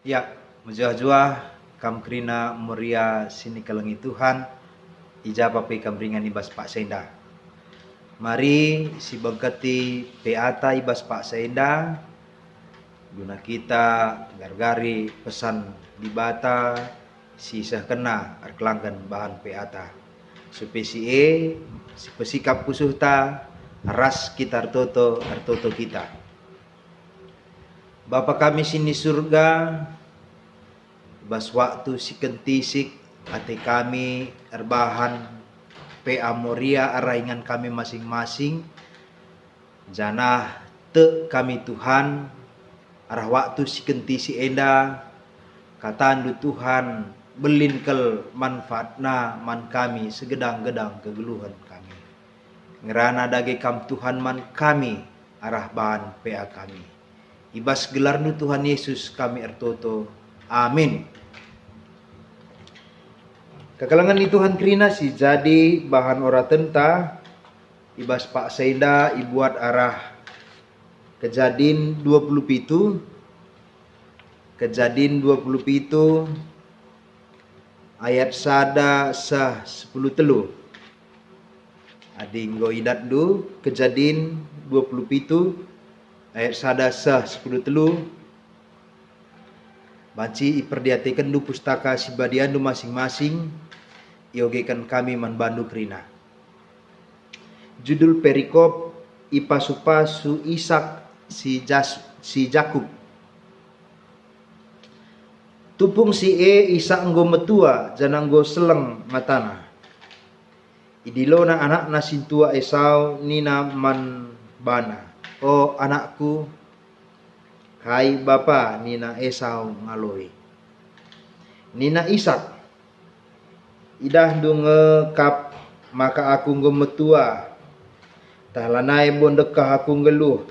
Ya, menjuah-juah kam krina muria sini kalengi Tuhan, ija papi kam ringan ibas Pak Senda. Mari si bengketi peata ibas Pak Senda, guna kita gargari pesan di bata si kena arkelanggan bahan peata. Supaya si pesikap kusuh ta ras kita artoto kita. Bapa kami sini surga, bas waktu si kentisik ate kami erbahan pe amoria araingan kami masing-masing janah te kami Tuhan arah waktu si kentisi enda katandu Tuhan belinkel manfaatna man kami segedang-gedang kegeluhan kami ngerana dage kam Tuhan man kami arah bahan PA kami ibas gelarnu Tuhan Yesus kami ertoto amin. Kekalangan ni Tuhan krina si jadi bahan ora tenta ibas Pak Senda ibuat arah kejadin 27 ayat sada sah 10 telu adinggo idat du kejadin 27 ayat sada sah 10 telu banci iperdiatikan du pustaka sibadian du masing-masing iogekan kami manbandu krina. Judul perikop ipasupasu Ishak si Jakub. Tupung si Ishak nggo metua janang nggo seleng matana. Idilo na anak na sintua Esau nina man bana. O anakku kai bapa nina Esau ngaloi. Nina Ishak idah dunge kap maka aku metua talanai bondekah aku ngeluh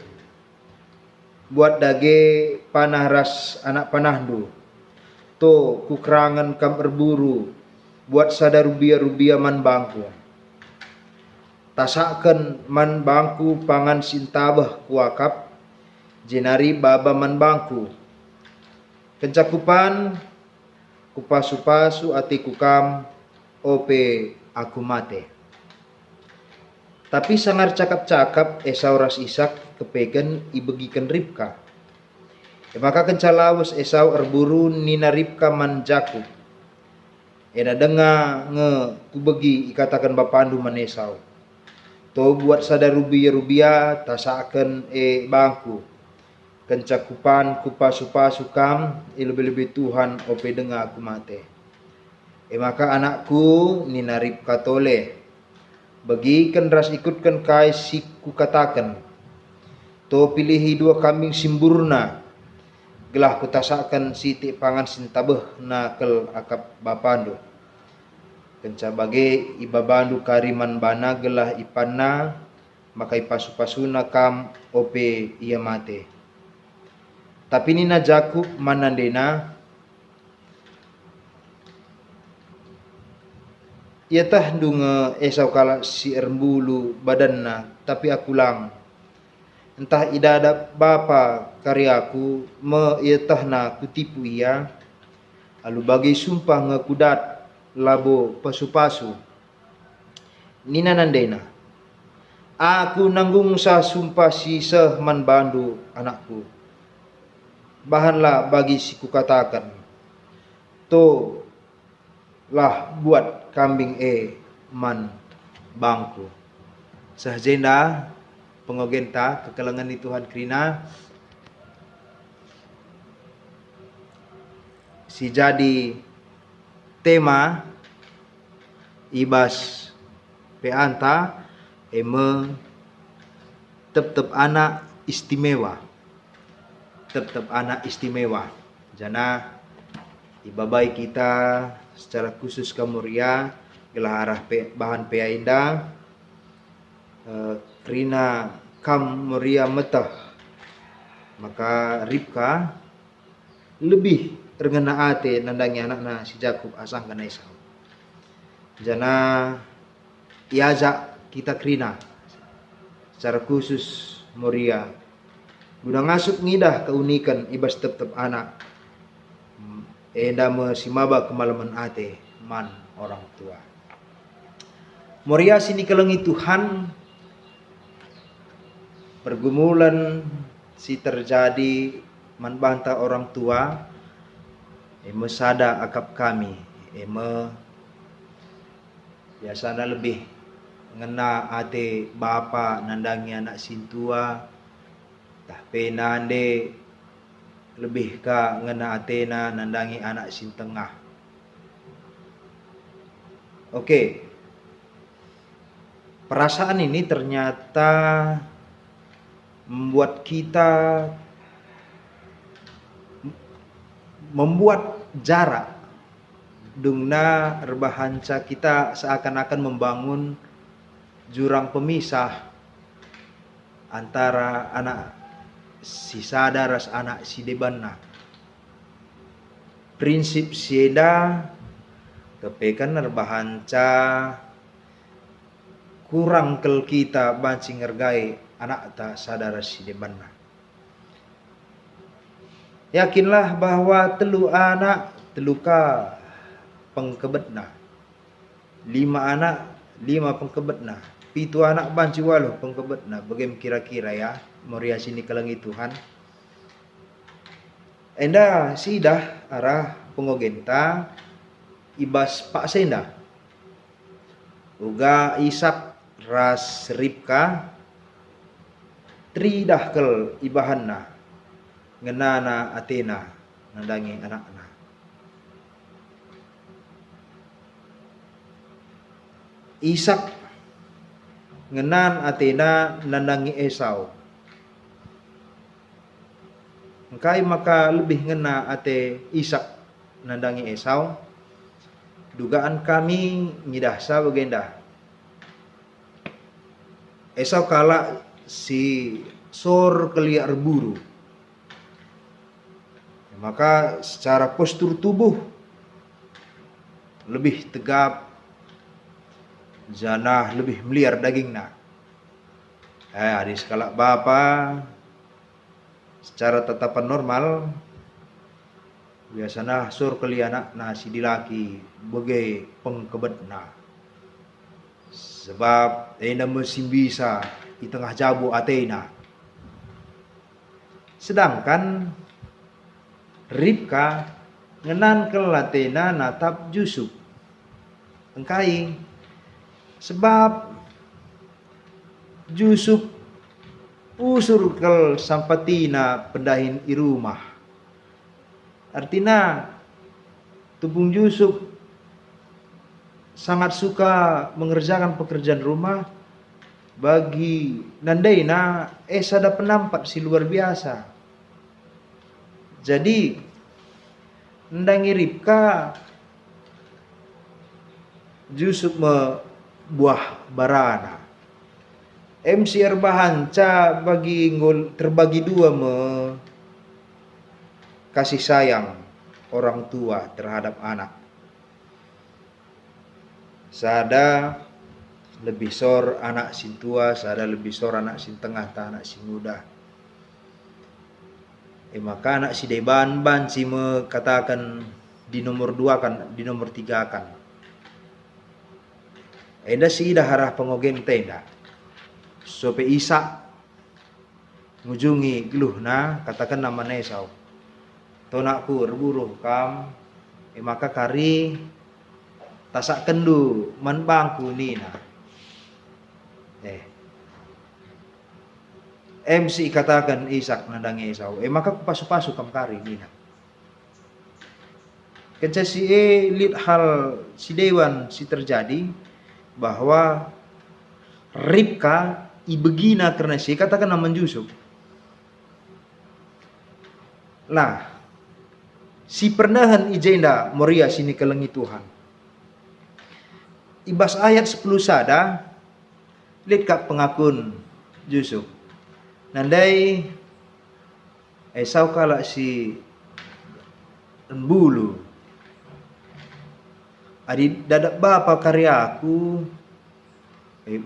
buat dage panah ras anak panahdu to kukrangan kam erburu buat sadar rubia man bangku tasaken man bangku pangan sintabah kuakap jenari baba man bangku kencakupan kupasu-pasu ati kukam ope aku mate. Tapi sangar cakap-cakap Esau ras Ishak kepegen ibegikan Ribka. Maka kencalawas Esau erburu nina Ribka man Jakub. Ena denga nge kubegi ikatakan bapandu man Esau. To buat sadar rubia tasaken bangku. Kencakupan kupasu-pasu kam ilebe-lebe Tuhan ope denga aku mate. Maka anakku nina Ribka tole bagikan ras ikutkan kai si ku katakan to pilihi dua kambing simburna gelah kutasakan siti pangan sintabeh na kel akap bapandu kenca bage ibabandu kariman bana gelah ipanna maka ipasu-pasuna kam ope ia mate tapi nina Jakub manandena ia tah dunge Esau kala si erbulu badanna tapi aku lang entah idada bapa karyaku me ia tah na kutipu ia alu bagi sumpah ngekudat labo pasu-pasu nina nandena aku nanggung sa sumpah si seh man bandu anakku bahanlah bagi si kukatakan to lah buat kambing man bangku sahjenda pengogenta kekalangan di Tuhan krina si jadi tema ibas peanta eme tetap anak istimewa jana ibabai kita secara khusus kamuria gelah arah bahan peaida krina kam muria metah maka Ribka lebih terngena ate nandangi anakna si Jakub asang kana Esau jana iajak kita krina secara khusus muria guna ngasuk ngidah keunikan ibas tetap anak enda mesimaba kemalaman ate man orang tua. Moria sini kelengi Tuhan pergumulan si terjadi man banta orang tua sada akap kami biasanya lebih ngena ate bapa nandangi anak sintua tah penande lebih ka ngena atena nandangi anak sin tengah. Oke. Perasaan ini ternyata membuat kita membuat jarak dungna rebahanca kita seakan-akan membangun jurang pemisah antara anak si sadaras anak si debanna. Prinsip sieda kepekan rebahanca kurang kel kita banci ngergai anak ta sadaras si debanna. Yakinlah bahwa telu anak teluka pengkebetna. 5 anak 5 pengkebetna. 7 anak banci waluh pengkebetna. Bagaimana kira-kira ya? Moria sini kelengi Tuhan. Enda sidah arah pengogenta ibas Pak Senda. Uga Ishak ras Ribka tridah kel ibahanna ngenana Athena nandangi anakna. Ishak ngenan Athena nandangi Esau. Engkai maka lebih ngena ate Ishak nandangi Esau. Dugaan kami ngidahsa bagenda. Esau kala si sor keliak reburu. Maka secara postur tubuh lebih tegap, janah lebih meliar dagingna. Di skala bapa secara tatapan normal biasanya sur kelianak nasi dilaki bagai pengkebetna. Sebab ena mesin bisa di tengah jabu Athena. Sedangkan Ribka ngenan kel Athena natap Yusuf. Engkai sebab Yusuf usur kel sampatina pendahin irumah. Artinya tubung Yusuf sangat suka mengerjakan pekerjaan rumah bagi nandaina ada penampat si luar biasa. Jadi nandangi Ribka Yusuf buah barana. MC Erbahanca terbagi dua kasih sayang orang tua terhadap anak. Sada lebih sor anak sin tua, sada lebih sor anak sin tengah, ta anak sin muda. Maka anak si deban si katakan di nomor 2 kan, di nomor 3 kan. Enda si dah harah pengogen tenda. Sope Ishak ngujungi geluhna katakan nama Esau. Tonakku reburu kam maka kari tasak kendu man bangku nina. MC katakan Ishak nandangi Esau. Maka kupasu-pasu kam kari nina. Kenca si lihat hal si dewan si terjadi bahwa Ribka ibegina karena si katakan nama Yusuf. Nah, si pernahan ijenda Moria sini kelengi Tuhan. Ibas ayat 10 sada lihat kak pengakun Yusuf. Nandai Esau kala si bulu. Adi dadak bapa karyaku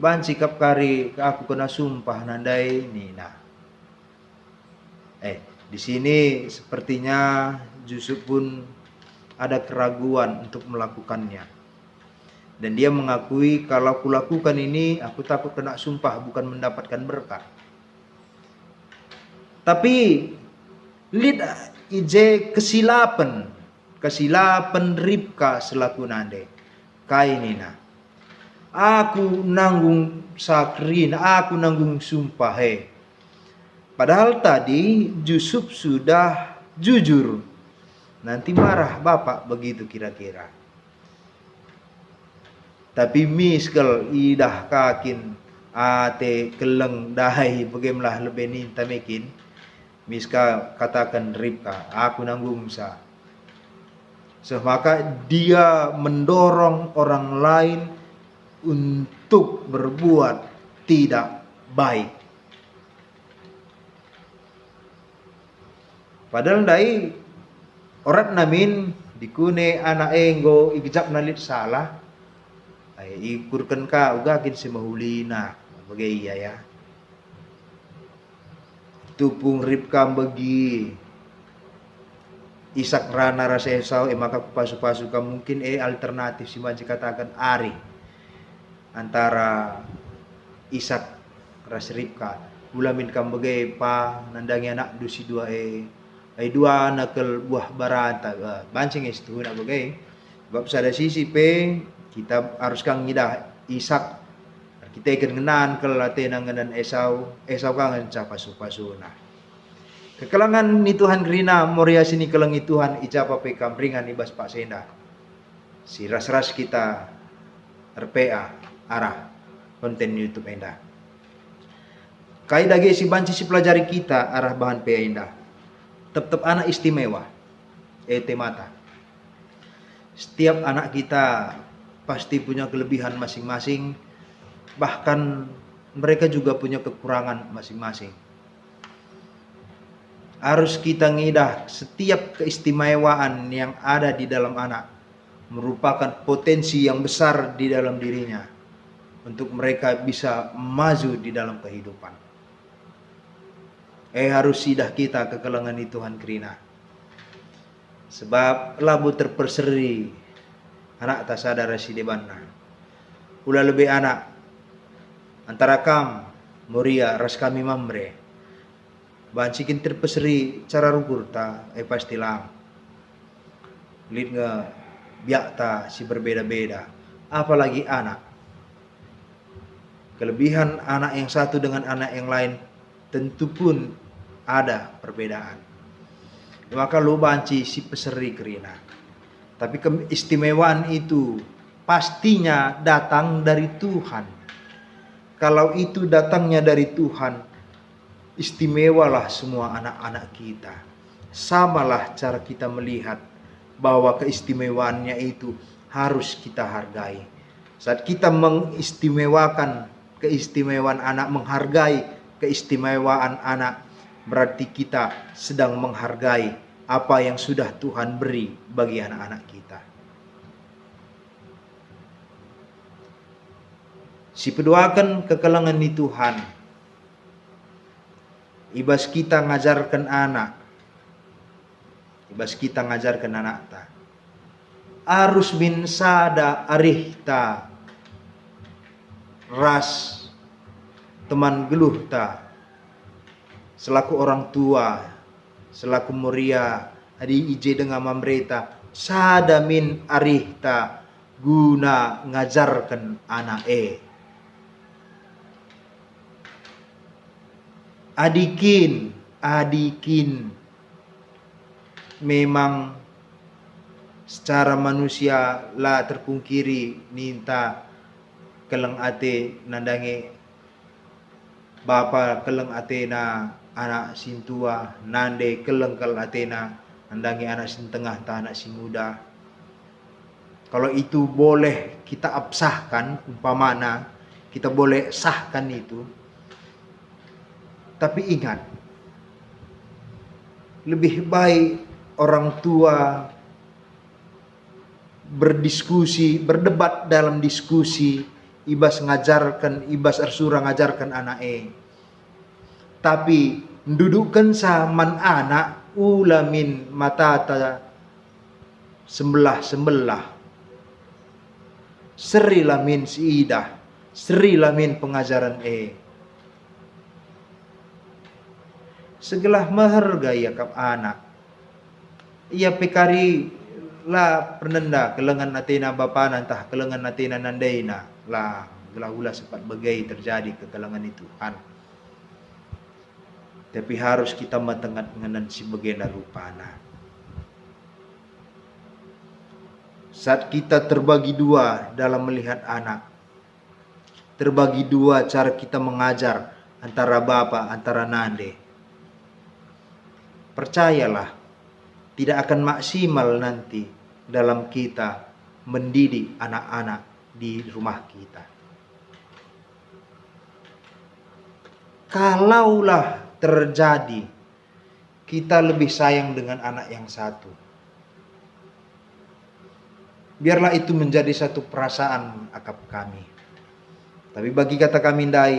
ban sikap kari aku kena sumpah nandai nina. Di sini sepertinya Yusuf pun ada keraguan untuk melakukannya. Dan dia mengakui, kalau aku lakukan ini, aku takut kena sumpah, bukan mendapatkan berkat. Tapi lihat ije kesilapan Ribka selaku nande kainina. Aku nanggung sakrin, aku nanggung sumpah Padahal tadi Yusuf sudah jujur. Nanti marah bapak begitu kira-kira. Tapi miskel idah kakin ate keleng dahai bagaimana lebih ninta mekin. Miska katakan Ribka, aku nanggung sa. So, maka dia mendorong orang lain untuk berbuat tidak baik. Padahal dai orat namin dikune anak enggo igjap nalit salah. Ay ikurkan ka ugakin si mahulina. Bagai iya ya. Tupung Ribka bagi Isak rana rasa Esau maka pasu-pasu ka mungkin alternatif si Manji katakan ari antara Isak ras Ribka ulamin kam bagai pa nandangi anak dusi dua ay dua nakal buah barata bancing itu nak bagai bab sada sisi kita harus kang ngidah Isak kita ikan ngenan kelate nanganan Esau kang pasu-pasu nah kekelangan ni Tuhan Rina Moria sini kelengi Tuhan ijapa pe kamringan ibas Pak Senda. Si ras-ras kita RPA arah konten YouTube Enda. Kai dage si banci si pelajari kita arah bahan PA Enda. Tetap anak istimewa. Mata. Setiap anak kita pasti punya kelebihan masing-masing. Bahkan mereka juga punya kekurangan masing-masing. Harus kita ngidah setiap keistimewaan yang ada di dalam anak merupakan potensi yang besar di dalam dirinya untuk mereka bisa maju di dalam kehidupan. Harus sidah kita kekelangan di Tuhan Krina. Sebab labu terperseri anak tak sadar si debanna. Ulah lebih anak antara kam Moria ras kami mamre. Bancikin terpeseri cara rukur ta pastilah lid nge biak ta si berbeda-beda apalagi anak kelebihan anak yang satu dengan anak yang lain tentu pun ada perbedaan maka lu banci si peseri kerina tapi keistimewaan itu pastinya datang dari Tuhan. Kalau itu datangnya dari Tuhan, istimewalah semua anak-anak kita. Samalah cara kita melihat bahwa keistimewaannya itu harus kita hargai. Saat kita mengistimewakan keistimewaan anak, menghargai keistimewaan anak, berarti kita sedang menghargai apa yang sudah Tuhan beri bagi anak-anak kita. Si pedoakan kekelangan di Tuhan. Ibas kita ngajarkan anak. Ibas kita ngajarkan anak ta. Arus bin sada arihta. Ras teman geluh ta. Selaku orang tua, selaku muria, adi ije dengan mamreta, sada min arihta guna ngajarkan anak Adikin memang secara manusia lah terpungkiri ninta keleng ate nandange bapa keleng ate na anak sintua nande keleng kel ate na nandange anak sin tengah ta anak sin muda. Kalau itu boleh kita absahkan umpamana kita boleh sahkan itu. Tapi ingat, lebih baik orang tua berdiskusi, berdebat dalam diskusi, ibas ngajarkan, ibas arsura ngajarkan anak Tapi dudukkan sa man anak, ulamin matata sembelah seri lamin siidah seri lamin pengajaran segelah menghargai yakap anak ia pekari la pernenda kelengan natina bapa nantah kelengan natina nandaina lah gelah sempat bagai terjadi kekelangan itu Tuhan. Tapi harus kita matengat ngenan si bagena rupana. Saat kita terbagi dua dalam melihat anak, terbagi dua cara kita mengajar antara bapa, antara nande. Percayalah, tidak akan maksimal nanti dalam kita mendidik anak-anak di rumah kita. Kalaulah terjadi kita lebih sayang dengan anak yang satu, biarlah itu menjadi satu perasaan akap kami. Tapi bagi kata kami ndai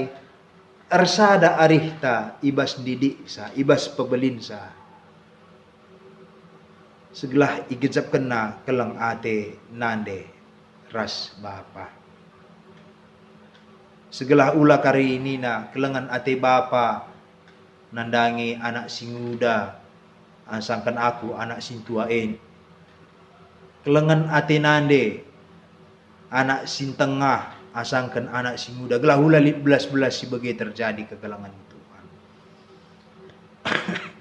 ersada arihta ibas didik sa ibas pebelin sa segelah igejap kena kelang ate nande ras bapa. Segelah ula kari ini na kelengan ate bapa nandangi anak sing muda asangkan aku anak sing tuain. Kelengan ate nande anak sing tengah asangkan anak sing muda. Gelah hula belas-belas si bagai terjadi kegelangan Tuhan.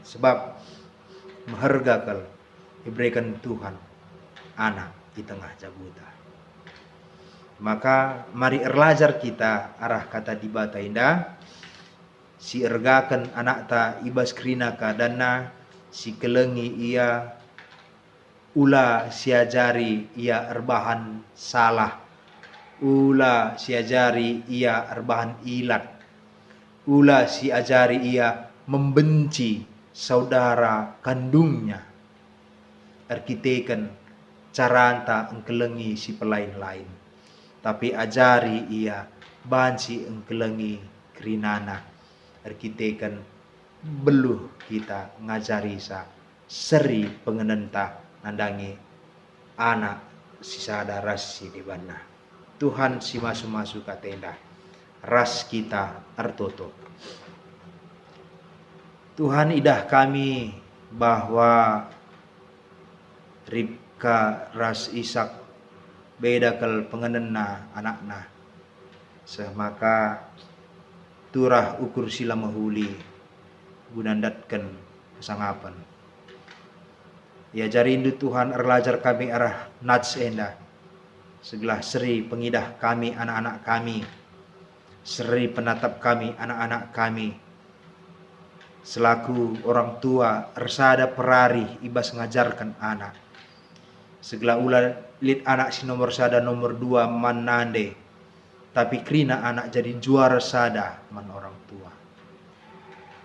Sebab menghargakan diberikan Tuhan anak di tengah jabuta. Maka mari erlajar kita arah kata dibata indah si ergakan anak ta ibas krinaka dana si kelengi ia ula siajari ia erbahan salah ula siajari ia erbahan ilat ula siajari ia membenci saudara kandungnya arkiteken caranta engkelengi si pelain-lain tapi ajari ia bansi engkelengi krinana arkiteken beluh kita ngajari sa seri pengenenta nandangi anak sisada ras si di bana Tuhan si masu-masu katenda ras kita artoto. Tuhan idah kami bahwa Ribka ras Ishak beda kel pengenena anakna semaka turah ukur sila mahuli gunandatkan kesangapan. Ya jari indu Tuhan erlajar kami arah nats enda segelah seri pengidah kami anak-anak kami seri penatap kami anak-anak kami selaku orang tua ersada perari ibas ngajarkan anak segelah ulah lid anak si nomor sada nomor dua manande tapi krina anak jadi juara sada man orang tua.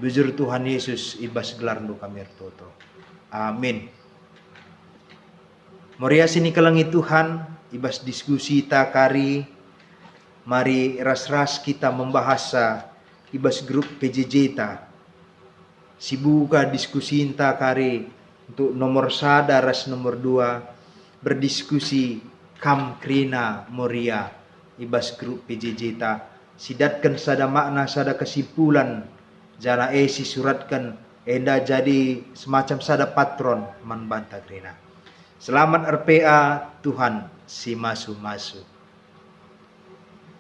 Bujur Tuhan Yesus ibas gelar nu kami toto. Amin. Moria sini kelangi Tuhan ibas diskusi takari mari ras-ras kita membahasa ibas grup PJJ ta. Sibuka diskusi takari untuk nomor sada ras nomor dua berdiskusi kam krina moria ibas grup PJJ ta sidatkan sada makna sada kesimpulan jana si suratkan enda jadi semacam sada patron man banta krina. Selamat RPA Tuhan si masu-masu.